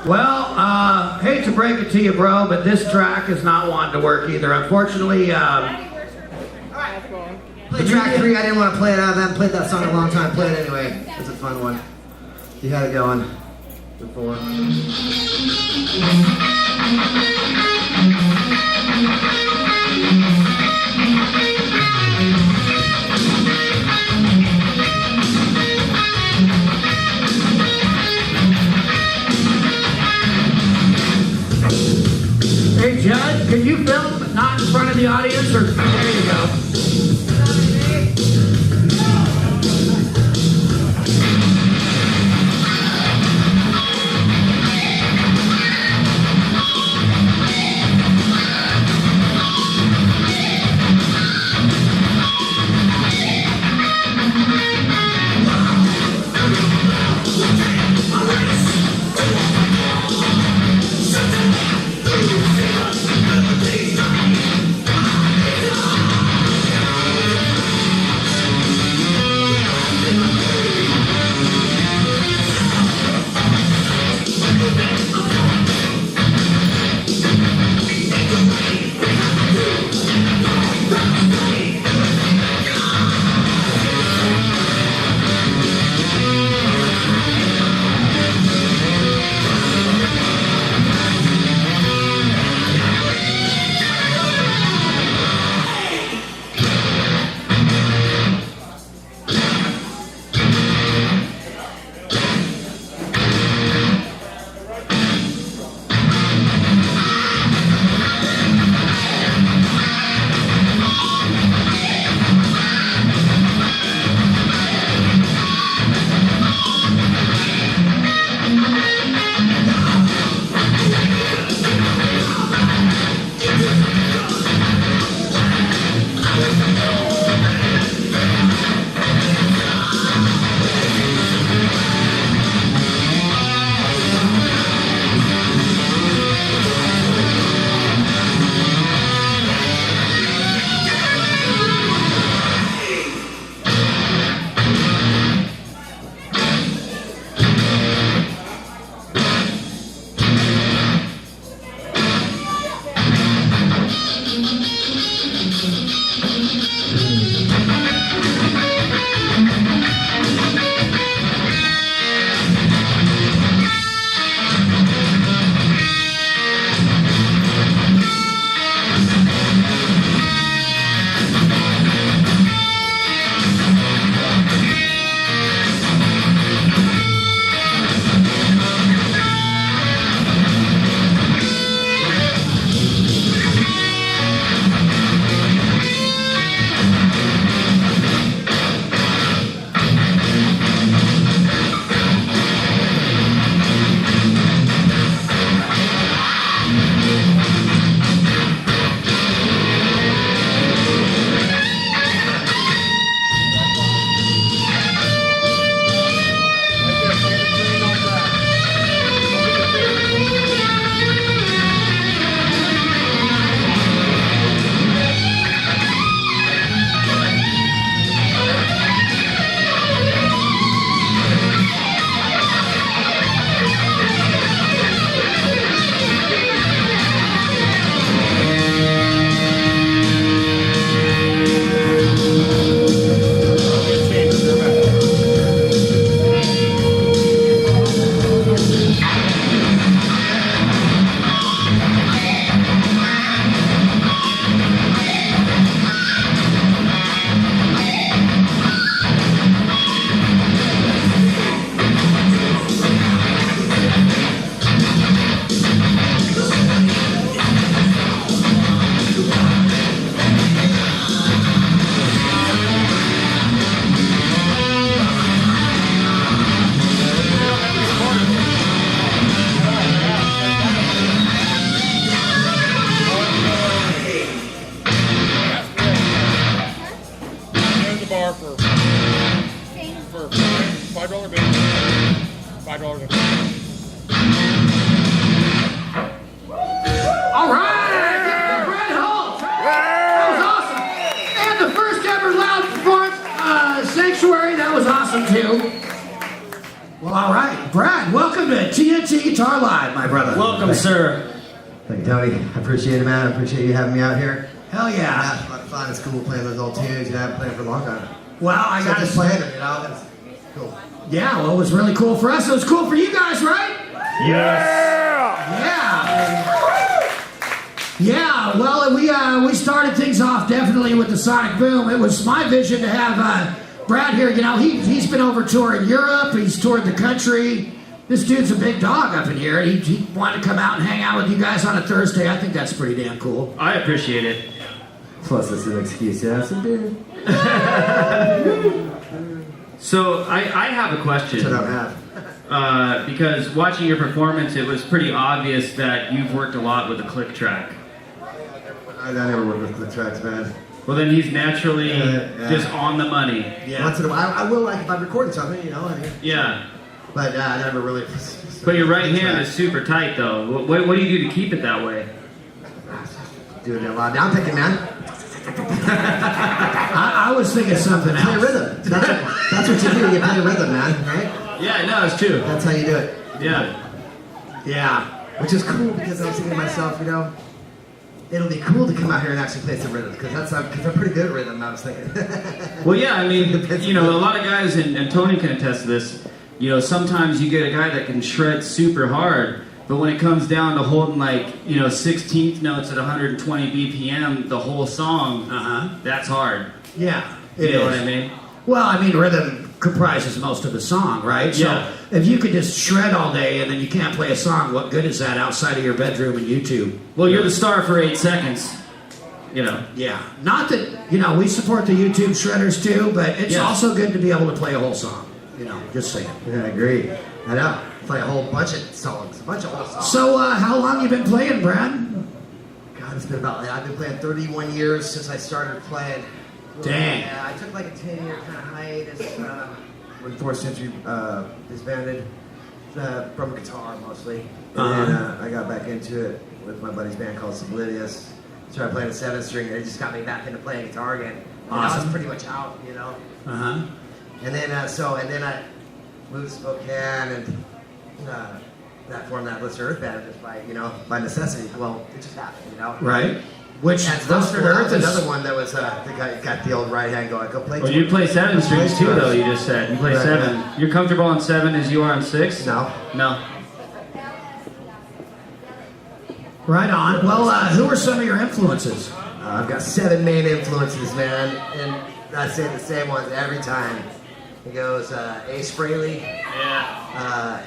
Well, hate to break it to you, bro, but this track is not wanting to work either. Unfortunately, Play track 3, I didn't want to play it out. I haven't played that song in a long time. Play it anyway. It's a fun one. You had it going before. Hey, Judd, can you film not in front of the audience? Or there you go. Well, all right. Brad, welcome to TnT Guitar Live, my brother. Welcome, sir. Thank you, Tony. I appreciate it, man. I appreciate you having me out here. Hell yeah. Yeah, it's a lot of fun. It's cool playing those old tunes. You know, I haven't played for a long time. Well, I got to just playing them, you know. It's cool. Yeah, well, it was really cool for us. It was cool for you guys, right? Yeah, well, we started things off definitely with the Sonic Boom. It was my vision to have Brad here. You know, he's been over touring Europe. He's toured the country. This dude's a big dog up in here. He wanted to come out and hang out with you guys on a Thursday. I think that's pretty damn cool. I appreciate it. Plus, it's an excuse to have some beer. So I have a question. That's what I have. Because watching your performance, it was pretty obvious that you've worked a lot with the click track. I never work with click tracks, man. Well, then he's naturally just on the money. Yeah. Once in a while, I will, like, if I'm recording something, you know. Yeah. But I never really. But your right hand is super tight, though. What do you do to keep it that way? Doing a lot of down picking, man. I was thinking something Play else. rhythm. That's what you do. You play rhythm, man. Right? Yeah, no, it's true. That's how you do it. Yeah. Yeah. Which is cool because I was thinking to myself, you know, it'll be cool to come out here and actually play some rhythm because I'm pretty good at rhythm. I was thinking. Well, yeah, I mean, you know, a lot of guys, and Tony can attest to this, you know, sometimes you get a guy that can shred super hard, but when it comes down to holding, like, you know, 16th notes at 120 BPM the whole song, that's hard. Yeah. You know what I mean? Well, I mean, rhythm comprises most of the song, right? Yeah. So if you could just shred all day and then you can't play a song, what good is that outside of your bedroom and YouTube? Well, you're the star for 8 seconds, you know. Yeah. Not that, you know, we support the YouTube shredders too, but it's Yeah. also good to be able to play a whole song. You know, just saying. Yeah, I agree. I know. Play a whole bunch of songs, a bunch of old songs. So, how long you been playing, Brad? God, it's been about. I've been playing 31 years since I started playing. Dang. Yeah, I took like a 10-year kind of hiatus when Fourth Century disbanded from guitar mostly, and then I got back into it with my buddy's band called Oblivious. Started playing a 7-string, and it just got me back into playing guitar again. And I was pretty much out, you know. And then I moved to Spokane and that formed that Blister Earth band just by necessity. Well, it just happened, you know. Right. Which And Blister Blister Earth is another one that was the guy got the old right hand going. Go play. Well, you play 7 strings too, though, you just said. You play Right, 7. yeah. You're comfortable on 7 as you are on 6? No. No. right on. Well, who are some of your influences? I've got 7 main influences, man, and I say the same ones every time. It goes Ace Frehley,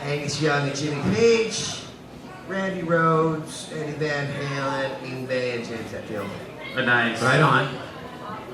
Angus Young and Jimmy Page, Randy Rhoads, Eddie Van Halen, Yngwie, and James Hetfield. Nice. Right on.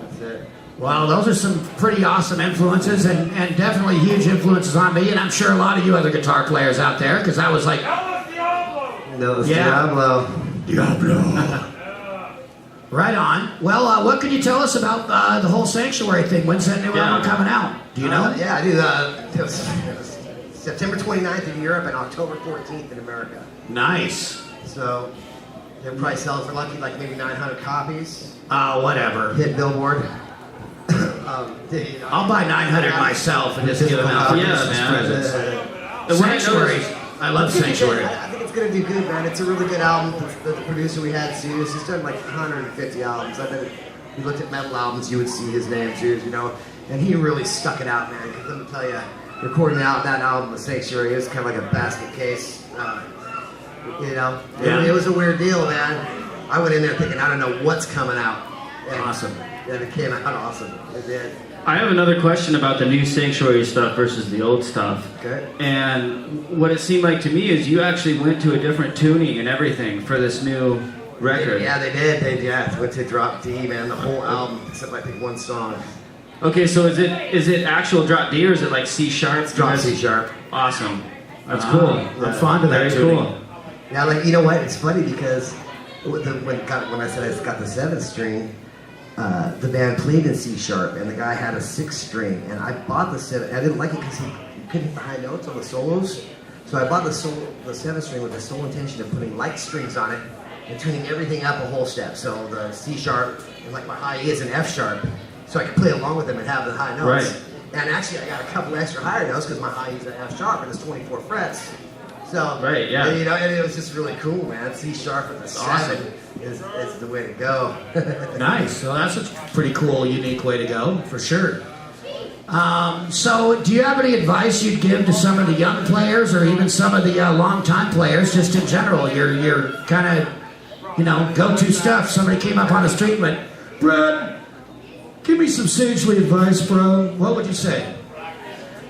That's it. Well, those are some pretty awesome influences and definitely huge influences on me, and I'm sure a lot of you other guitar players out there, because I was like, No, it's Yeah. Diablo. right on. Well, what can you tell us about the whole Sanctuary thing? When's that new album coming out? Do you know? Yeah, I do. It was September 29th in Europe and October 14th in America. Nice. So they're probably selling for lucky like maybe 900 copies. Whatever. Hit Billboard. I'll buy 900 myself and just give them out for Yeah, Christmas man. presents. Sanctuary. I love Sanctuary. I think it's gonna do good, man. It's a really good album. The producer we had, Zeus, he's done like 150 albums. I bet if you looked at metal albums, you would see his name, Zeus, you know. And he really stuck it out, man. Because let me tell you, recording out that album, The Sanctuary, is kind of like a basket case. You know, it was a weird deal, man. I went in there thinking, I don't know what's coming out. And, Awesome. And it came out awesome. It did. I have another question about the new Sanctuary stuff versus the old stuff. Okay. And what it seemed like to me is you actually went to a different tuning and everything for this new record. Yeah, they did. They went to drop D, man. The whole album, except I think one song. Okay, so is it actual drop D or is it like C sharp? Drop C sharp. Awesome. That's cool. I'm fond of that Very tuning. cool. Yeah, like, you know what? It's funny because when I said I got the 7th string, the band played in C sharp, and the guy had a 6th string, and I bought the 7th. I didn't like it because he couldn't hit the high notes on the solos, so I bought the 7th string with the sole intention of putting light strings on it and tuning everything up a whole step. So the C sharp and like my high E is an F sharp, so I could play along with them and have the high notes. Right. And actually, I got a couple extra higher notes because my high E's at F sharp and it's 24 frets. So, Right, yeah. and, you know, and it was just really cool, man. C sharp with the 7 is the way to go. Nice. So that's a pretty cool, unique way to go, for sure. So do you have any advice you'd give to some of the young players or even some of the long-time players, just in general? Your kind of, you know, go-to stuff. Somebody came up on the street and went, Brad, give me some sagely advice, bro. What would you say?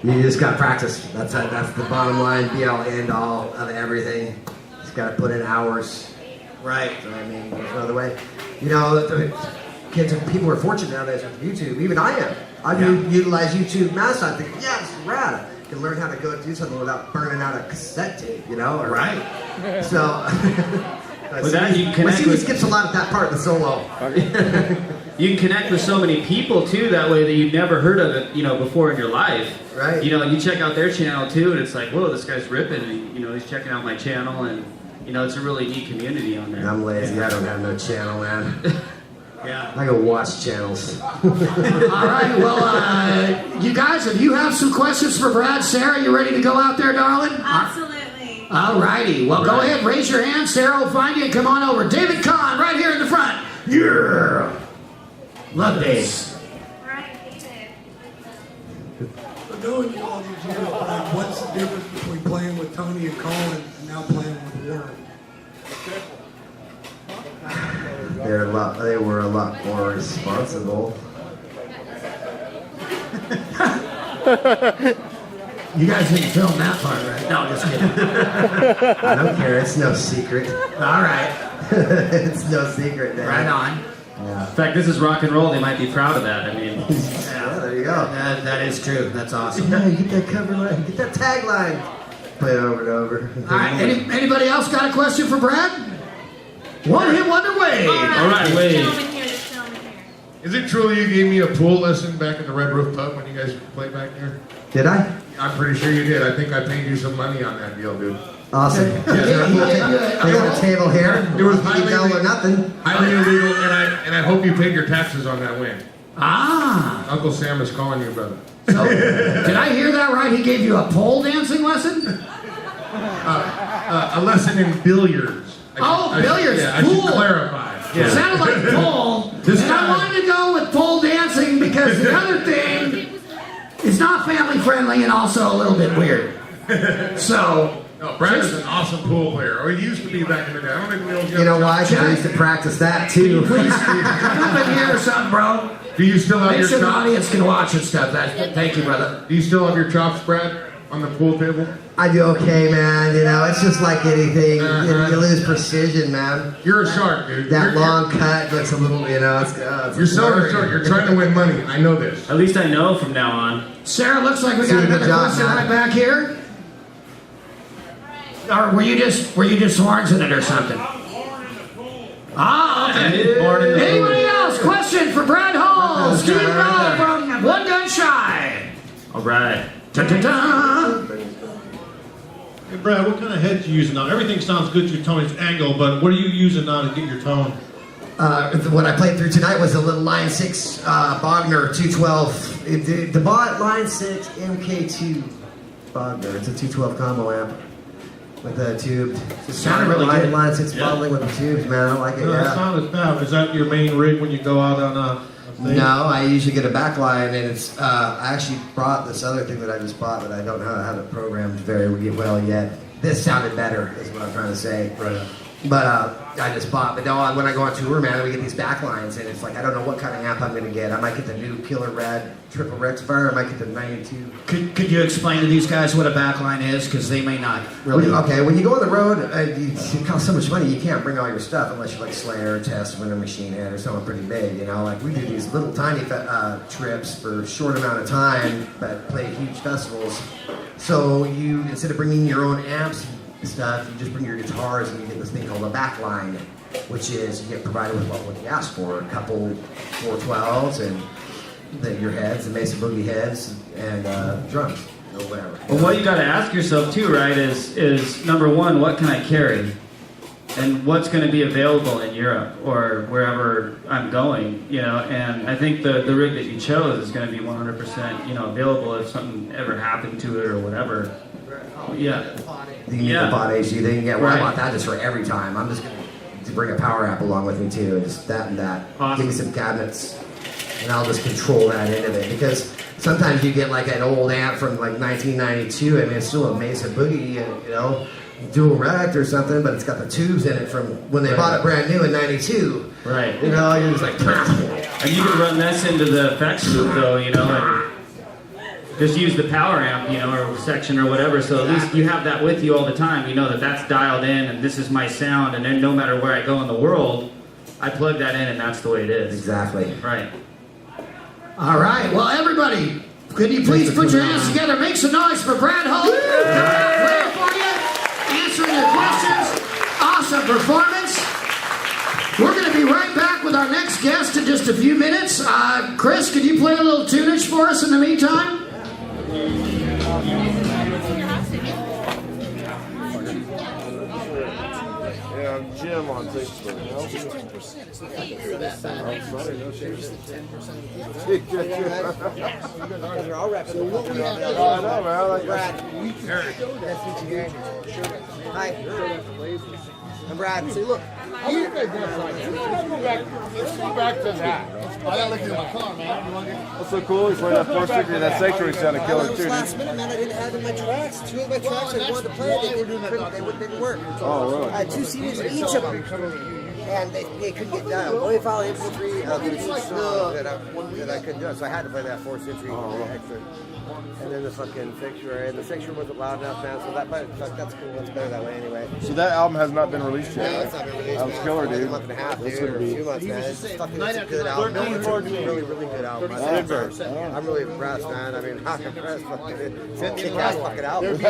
You just got to practice. That's the bottom line, be all end all of everything. Just got to put in hours. Right. So, I mean, there's no other way. You know, the kids, people are fortunate nowadays with YouTube. Even I am. I utilize YouTube master. I think, yeah, this is rad. I can learn how to go do something without burning out a cassette tape, you know? Or, Right. So, With that, you can connect he with, skips a lot of that part, the solo. you can connect with so many people too that way that you've never heard of it, you know, before in your life. Right. You know, and you check out their channel too, and it's like, whoa, this guy's ripping, and you know, he's checking out my channel, and you know, it's a really neat community on there. I'm lazy. I don't have no channel, man. Yeah. I go watch channels. All right. Well, you guys, if you have some questions for Brad, Sarah, you ready to go out there, darling? Absolutely. All righty. Well, go ahead, raise your hand. Sarah will find you and come on over. David Kahn, right here in the front. Yeah. Love Dave. All right, David. For knowing you all these years, Brad, what's the difference between playing with Tony and Colin and now playing with Warren? They were a lot more responsible. You guys didn't film that part, right? No, just kidding. I don't care. It's no secret. All right. It's no secret, man. Right on. Yeah. In fact, this is rock and roll. They might be proud of that. I mean, Yeah, there you go. That is true. That's awesome. No, you get that cover line, get that tagline. Play it over and over. All right. Anybody else got a question for Brad? One hit wonder Wade. All right, Wade. Gentleman here, this gentleman here. Is it true you gave me a pool lesson back in the Red Roof Pub when you guys played back there? Did I? I'm pretty sure you did. I think I paid you some money on that deal, dude. Awesome. Yeah, he gave you They got a table here. It was $50 or nothing. highly illegal, and I hope you paid your taxes on that win. Uncle Sam is calling you, brother. So, did I hear that right? He gave you a pole dancing lesson? A lesson in billiards. Billiards. Yeah, I Pool. should clarify. It sounded like pole. This And I guy- wanted to go with pole dancing because the other thing is not family friendly and also a little bit weird. So, No, Brad is an awesome pool player. Or he used to be back in the day. I don't think we all You know why? Because I used to practice that too. please come in here or something, bro. Do you still have Make your sure the chops? audience can watch and stuff. Thank you, brother. Do you still have your chops, Brad, on the pool table? I do okay, man. You know, it's just like anything. You lose precision, man. You're a shark, dude. That You're- long cut looks a little, you know, it's You're selling a short. You're trying to win money. I know this. at least I know from now on. Sarah, looks like we got Doing a good another job, question man. right back here. Or were you just horns in it or something? Okay. Born in the pool. Anybody else? Question for Brad Hall, Steve Bell from One Gun Shy. All right. Dun-dun-dun. Hey Brad, what kind of head you using now? Everything sounds good to Tony's angle, but what are you using now to get your tone? What I played through tonight was a little Line 6 Bogner 212. The Line 6 MK2 Bogner. It's a 212 combo amp with a tube. Just Sounded really good. Line 6 modeling with the tubes, man. I like it. That Yeah. sounded bad. Is that your main rig when you go out on a thing? No, I usually get a backline, and it's. I actually brought this other thing that I just bought, but I don't know how to have it programmed very well yet. This sounded better, is what I'm trying to say. Right. But I just bought. But no, when I go on tour, man, we get these backlines, and it's like I don't know what kind of amp I'm gonna get. I might get the new Killer Red Triple Rectifier. I might get the 92. Could you explain to these guys what a backline is? Because they may not really. Okay, when you go on the road, it costs so much money. You can't bring all your stuff unless you're like Slayer, Test, Winter Machine Head, or someone pretty big. You know, like we do these little tiny trips for a short amount of time, but play huge festivals. So you, instead of bringing your own amps and stuff, you just bring your guitars and you get this thing called a backline, which is you get provided with what you ask for, a couple 412s and your heads, the Mesa Boogie heads, and drums or whatever. Well, what you got to ask yourself too, right, is number one, what can I carry? and what's going to be available in Europe or wherever I'm going, you know. And I think the rig that you chose is going to be 100%, you know, available if something ever happened to it or whatever. Yeah. You can get the pod AC thing. Yeah, well, I bought that just for every time. I'm just going to bring a power amp along with me too, and just that and that. Awesome. Give me some cabinets, and I'll just control that end of it. Because sometimes you get like an old amp from like 1992. I mean, it's still a Mesa Boogie, you know, dual racked or something, but it's got the tubes in it from when they bought it brand new in '92. Right. You know, you're just like. And you can run this into the effects loop though, you know, and just use the power amp, you know, or section or whatever, so at least you have that with you all the time. You know that that's dialed in and this is my sound, and then no matter where I go in the world, I plug that in and that's the way it is. Exactly. Right. All right. Well, everybody, could you please put your hands together? Make some noise for Brad Holt. Playing for you, answering your questions. Awesome performance. We're going to be right back with our next guest in just a few minutes. Chris, could you play a little tunage for us in the meantime? Yeah, I'm Jim on Facebook. I'll wrap it up. I know, man. I like that. Hi. I'm Brad. See, look. Let's go back to that. I gotta look at my car, man. That's so cool. He's playing that 460 and that Sanctuary sounded killer too, Last dude. minute, man, I didn't have in my tracks. Two of my tracks I wanted to play, they didn't work. Oh, really? I had 2 CDs of each of them. And they couldn't get done. Only file MP3 that I couldn't do it. So I had to play that 460 extra. And then the fucking fixture, and the fixture wasn't loud enough, man. So that's cool. That's better that way anyway. So that album has not been released yet, No, right? it's not been released. That was killer, It's dude. a month and a half, This dude, would or be 2 months, man. It's a good album. It's a really, really good album. I'm really impressed, man. I mean, I'm impressed. It's a kick-ass fucking album. It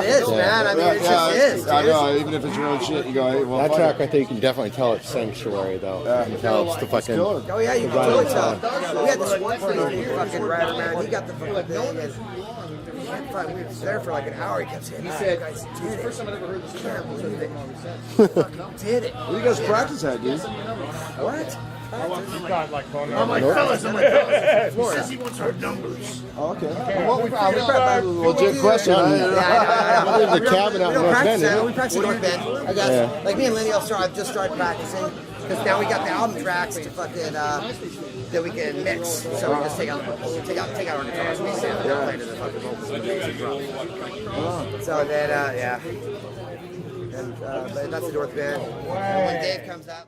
is, man. I mean, it just is, dude. I know. Even if it's real shit, you go, hey, well, That fuck track, it. I think you can definitely tell it's Sanctuary, though. You can tell it's the fucking. Killer. Oh yeah, you can totally tell. We had this one fucking rider, man. He got the fucking thing, and we were there for like an hour. He kept saying, "He said, guys, did it." First time I ever heard this. Fucking did it. What do you guys practice at, dude? What? I'm like, fellas, he says he wants our numbers. Oh, okay. Well, we legit question. Yeah, There's a cabin out in North Bend, isn't it? We practice in North Bend. I guess. Like me and Lenny, I've just started practicing because now we got the album tracks to fucking that we can mix. So we just take out our guitars, we stand there, play to the fucking vocals and bass and drums. So then, yeah. And but that's the North Bend. When Dave comes out.